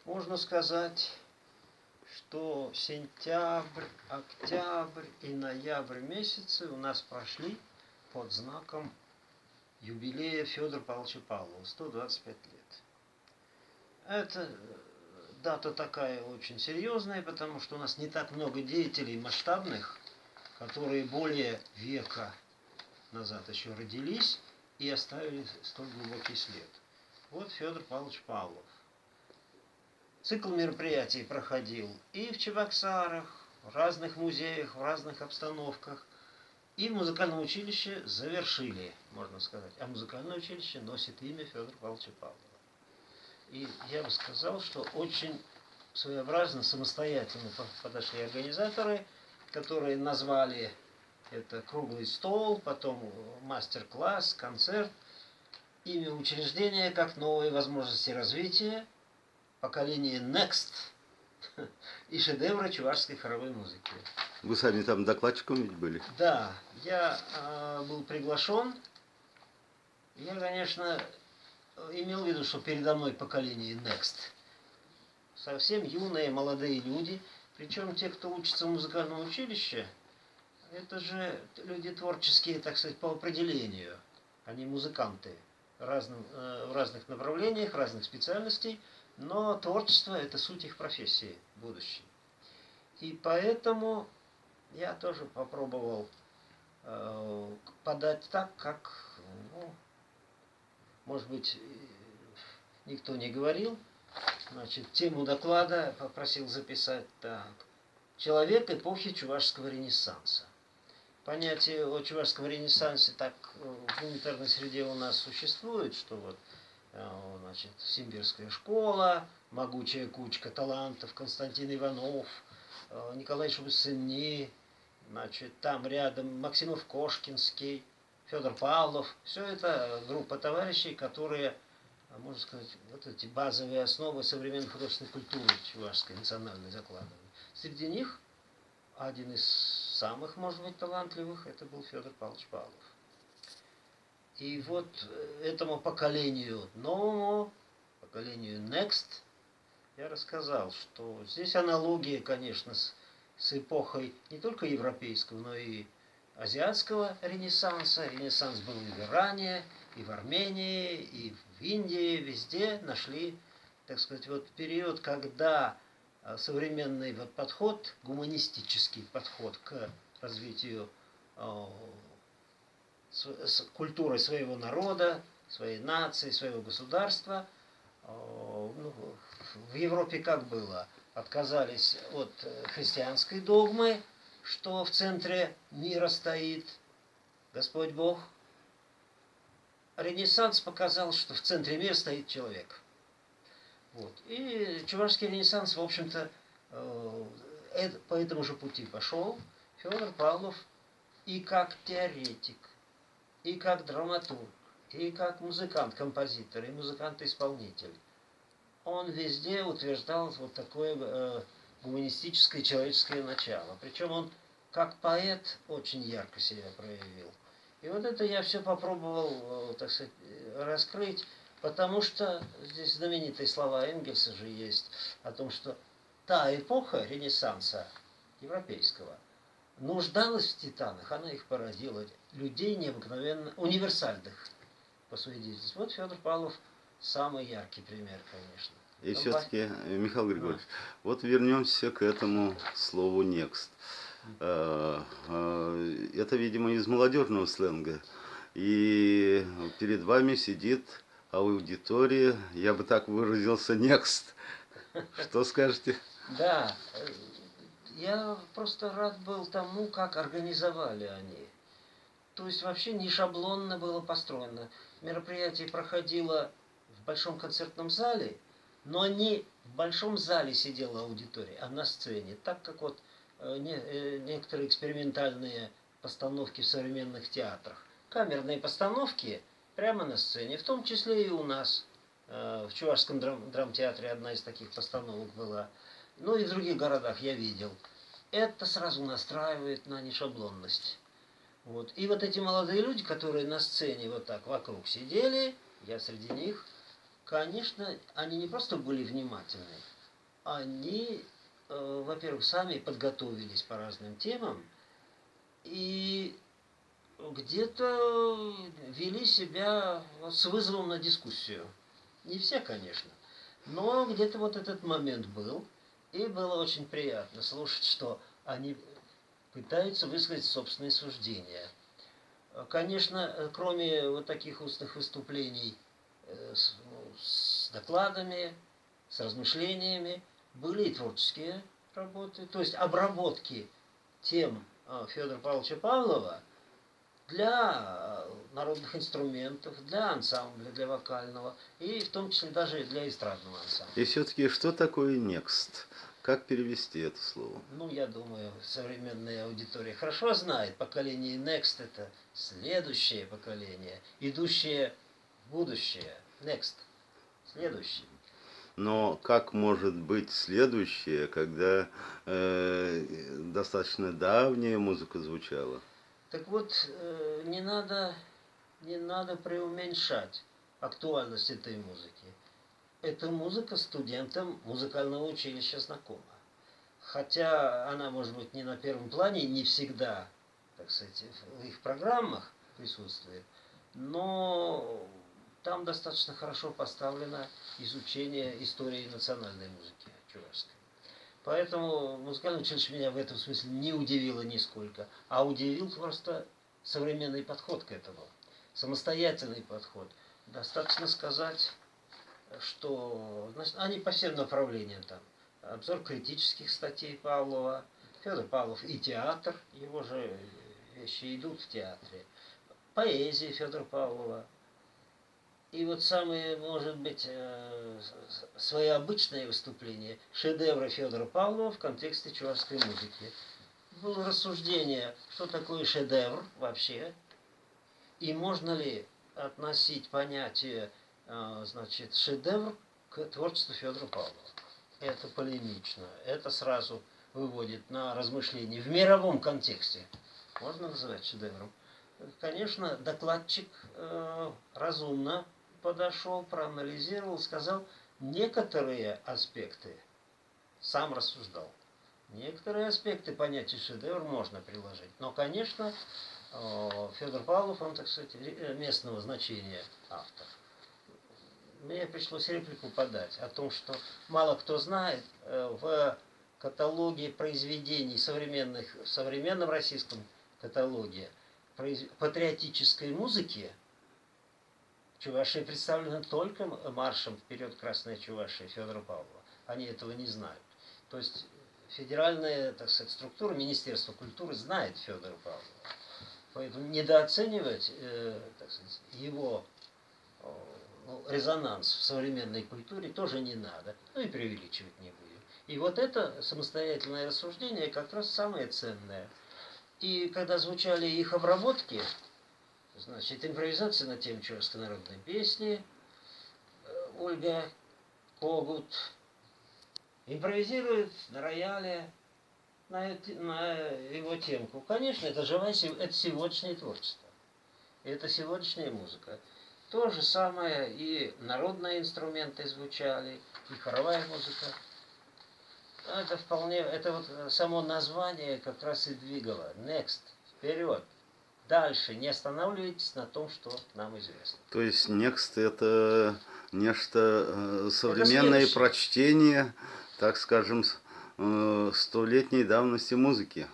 Можно сказать, что сентябрь, октябрь и ноябрь месяцы у нас прошли под знаком юбилея Федора Павловича Павлова, 125 лет. Это дата такая очень серьезная, потому что у нас не так много деятелей масштабных, которые более века назад еще родились и оставили столь глубокий след. Вот Федор Павлович Павлов. Цикл мероприятий проходил и в Чебоксарах, в разных музеях, в разных обстановках. И в музыкальном училище завершили, можно сказать. А музыкальное училище носит имя Федора Павловича Павлова. И я бы сказал, что очень своеобразно, самостоятельно подошли организаторы, которые назвали это круглый стол, потом мастер-класс, концерт, имя учреждения как новые возможности развития, поколение Next и шедевры чувашской хоровой музыки. Вы сами там докладчиком ведь были? Да, я был приглашен. Я, конечно, имел в виду, что передо мной поколение Next. Совсем юные, молодые люди. Причем те, кто учится в музыкальном училище, это же люди творческие, так сказать, по определению. Они музыканты в разных направлениях, разных специальностей. Но творчество – это суть их профессии будущей. И поэтому я тоже попробовал подать так, как, может быть, никто не говорил. Значит, тему доклада попросил записать так. Человек эпохи чувашского ренессанса. Понятие о чувашском ренессансе так в гуманитарной среде у нас существует, что вот, значит, Симбирская школа, могучая кучка талантов, Константин Иванов, Николай Шубасыни, значит, там рядом Максимов-Кошкинский, Федор Павлов. Все это группа товарищей, которые, можно сказать, вот эти базовые основы современной художественной культуры чувашской национальной закладывали. Среди них один из самых, может быть, талантливых, это был Федор Павлович Павлов. И вот этому поколению новому, поколению Next, я рассказал, что здесь аналогия, конечно, с эпохой не только европейского, но и азиатского ренессанса. Ренессанс был и в Иране, и в Армении, и в Индии, везде нашли, так сказать, вот период, когда современный вот подход, гуманистический подход к развитию культуры своего народа, своей нации, своего государства. В Европе как было? Отказались от христианской догмы, что в центре мира стоит Господь Бог. Ренессанс показал, что в центре мира стоит человек. Вот. И чувашский ренессанс, в общем-то, по этому же пути пошел. Федор Павлов и как теоретик, и как драматург, и как музыкант-композитор, и музыкант-исполнитель. Он везде утверждал вот такое гуманистическое человеческое начало. Причем он как поэт очень ярко себя проявил. И вот это я все попробовал, так сказать, раскрыть, потому что здесь знаменитые слова Энгельса же есть о том, что та эпоха Ренессанса европейского нуждалась в титанах, она их породила, людей необыкновенно универсальных по свидетельству. Вот Федор Павлов самый яркий пример, конечно. И все-таки, Михаил Григорьевич, вот вернемся к этому слову next. Это, видимо, из молодежного сленга. И перед вами сидит аудитория, я бы так выразился, next. Что скажете? Да, я просто рад был тому, как организовали они. То есть вообще не шаблонно было построено. Мероприятие проходило в большом концертном зале, но не в большом зале сидела аудитория, а на сцене. Так как вот некоторые экспериментальные постановки в современных театрах. Камерные постановки прямо на сцене, в том числе и у нас. В Чувашском драмтеатре одна из таких постановок была. Ну и в других городах я видел. Это сразу настраивает на нешаблонность. Вот. И вот эти молодые люди, которые на сцене вот так вокруг сидели, я среди них, конечно, они не просто были внимательны, они, во-первых, сами подготовились по разным темам и где-то вели себя вот с вызовом на дискуссию. Не все, конечно, но где-то вот этот момент был, и было очень приятно слушать, что они пытаются высказать собственные суждения. Конечно, кроме вот таких устных выступлений с докладами, с размышлениями, были и творческие работы, то есть обработки тем Федора Павловича Павлова для народных инструментов, для ансамбля, для вокального, и в том числе даже для эстрадного ансамбля. И все-таки, что такое next? Как перевести это слово? Ну, я думаю, современная аудитория хорошо знает. Поколение Next – это следующее поколение, идущее в будущее. Next – следующее. Но как может быть следующее, когда достаточно давняя музыка звучала? Так вот, не надо преуменьшать актуальность этой музыки. Эта музыка студентам музыкального училища знакома. Хотя она, может быть, не на первом плане, не всегда, так сказать, в их программах присутствует, но там достаточно хорошо поставлено изучение истории национальной музыки чувашской. Поэтому музыкальное училище меня в этом смысле не удивило нисколько, а удивил просто современный подход к этому, самостоятельный подход. Достаточно сказать, что значит, они по всем направлениям там. Обзор критических статей Павлова, Федор Павлов и театр, его же вещи идут в театре, поэзия Федора Павлова. И вот самые, может быть, своеобычные выступления, шедевры Федора Павлова в контексте чувашской музыки. Было рассуждение, что такое шедевр вообще, и можно ли относить понятие, значит, шедевр к творчеству Федора Павлова. Это полемично, это сразу выводит на размышления в мировом контексте. Можно называть шедевром. Конечно, докладчик разумно подошел, проанализировал, сказал некоторые аспекты, сам рассуждал. Некоторые аспекты понятия шедевр можно приложить. Но, конечно, Федор Павлов, он, так сказать, местного значения автор. Мне пришлось реплику подать о том, что мало кто знает, в каталоге произведений современных, в современном российском каталоге патриотической музыки Чувашия представлена только маршем «Вперед, Красная Чувашия» Федора Павлова. Они этого не знают. То есть федеральная, так сказать, структура Министерства культуры знает Федора Павлова. Поэтому недооценивать, так сказать, его резонанс в современной культуре тоже не надо. Ну и преувеличивать не будем. И вот это самостоятельное рассуждение как раз самое ценное. И когда звучали их обработки, значит, импровизация на тему чувашской народной песни, Ольга Когут импровизирует на рояле на его темку. Конечно, это живая, это сегодняшнее творчество. Это сегодняшняя музыка. То же самое и народные инструменты звучали, и хоровая музыка. Это вполне, это вот само название как раз и двигало. Next, вперед, дальше, не останавливайтесь на том, что нам известно. То есть next это нечто современное прочтение, так скажем, столетней давности музыки.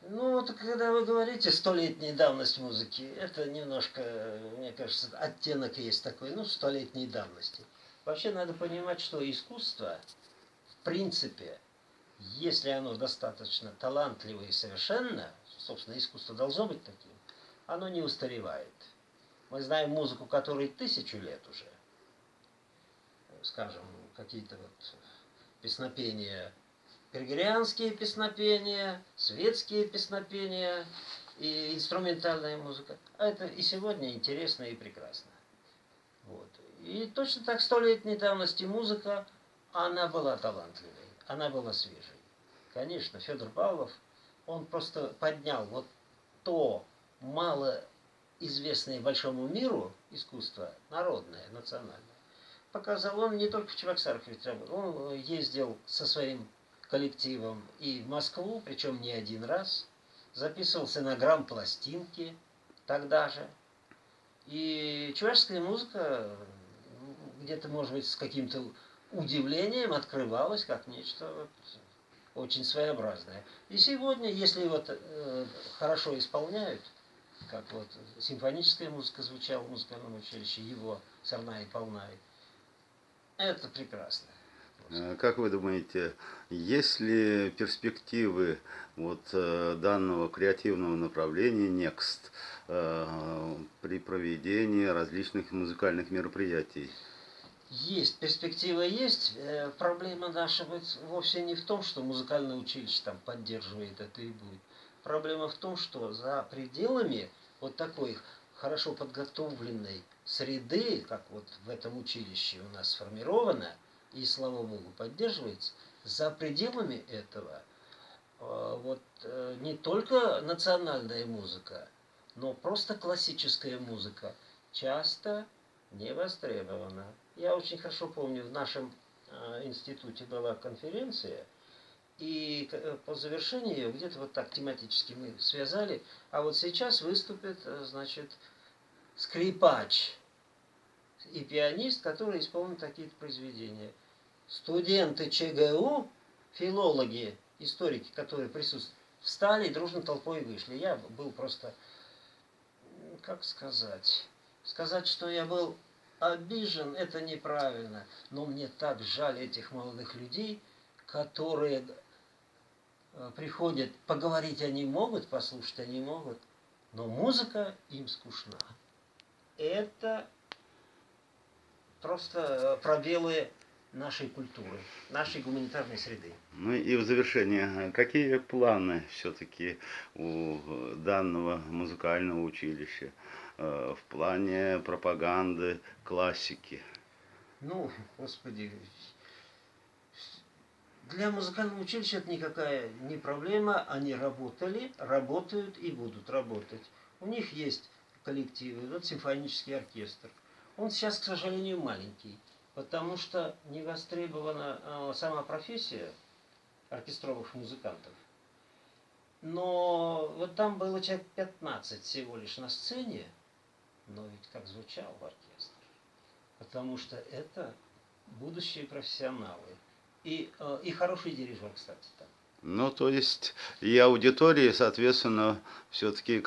Ну, вот когда вы говорите столетняя давность музыки, это немножко, мне кажется, оттенок есть такой, ну, столетней давности. Вообще надо понимать, что искусство, в принципе, если оно достаточно талантливо и совершенно, собственно, искусство должно быть таким, оно не устаревает. Мы знаем музыку, которой 1000 лет уже. Скажем, какие-то вот песнопения, григорианские песнопения, светские песнопения и инструментальная музыка. А это и сегодня интересно и прекрасно. Вот. И точно так 100-летней давности музыка, она была талантливой, она была свежей. Конечно, Федор Павлов, он просто поднял вот то мало известное большому миру искусство народное, национальное. показал, он не только в Чебоксарах ведь работал, он ездил со своим коллективом и в Москву, причем не один раз, записывался на грамм-пластинки тогда же. И чувашская музыка где-то, может быть, с каким-то удивлением открывалась как нечто вот очень своеобразное. И сегодня, если вот хорошо исполняют, как вот симфоническая музыка звучала в музыкальном училище, его «Сорна и полна», это прекрасно. Как вы думаете, есть ли перспективы вот данного креативного направления Next при проведении различных музыкальных мероприятий? Есть, перспектива есть. Проблема наша вовсе не в том, что музыкальное училище там поддерживает это и будет. Проблема в том, что за пределами вот такой хорошо подготовленной среды, как вот в этом училище у нас сформировано, и, слава богу, поддерживается, за пределами этого не только национальная музыка, но просто классическая музыка часто не востребована. Я очень хорошо помню, в нашем институте была конференция, и по завершении ее где-то вот так тематически мы связали, а вот сейчас выступит, значит, скрипач и пианист, которые исполнят такие-то произведения. Студенты ЧГУ, филологи, историки, которые присутствуют, встали и дружно толпой вышли. Я был просто, как сказать, что я был обижен, это неправильно, но мне так жаль этих молодых людей, которые приходят, поговорить они могут, послушать они могут, но музыка им скучна. Это просто пробелы нашей культуры, нашей гуманитарной среды. Ну и в завершение, какие планы все-таки у данного музыкального училища в плане пропаганды классики? Ну, господи, для музыкального училища это никакая не проблема. Они работали, работают и будут работать. У них есть коллективы, вот симфонический оркестр. Он сейчас, к сожалению, маленький, потому что не востребована сама профессия оркестровых музыкантов. Но вот там было человек 15 всего лишь на сцене, но ведь как звучал оркестр. Потому что это будущие профессионалы. И хороший дирижер, кстати, там. Ну, то есть и аудитории, соответственно, все-таки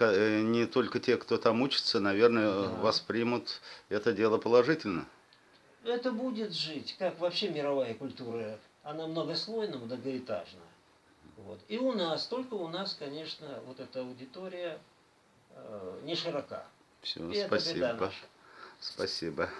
не только те, кто там учится, наверное, Да. воспримут это дело положительно. Это будет жить, как вообще мировая культура. Она многослойна, многоэтажна. Вот. И у нас, только у нас, конечно, вот эта аудитория не широка. Все, И это беда спасибо. наша. Спасибо.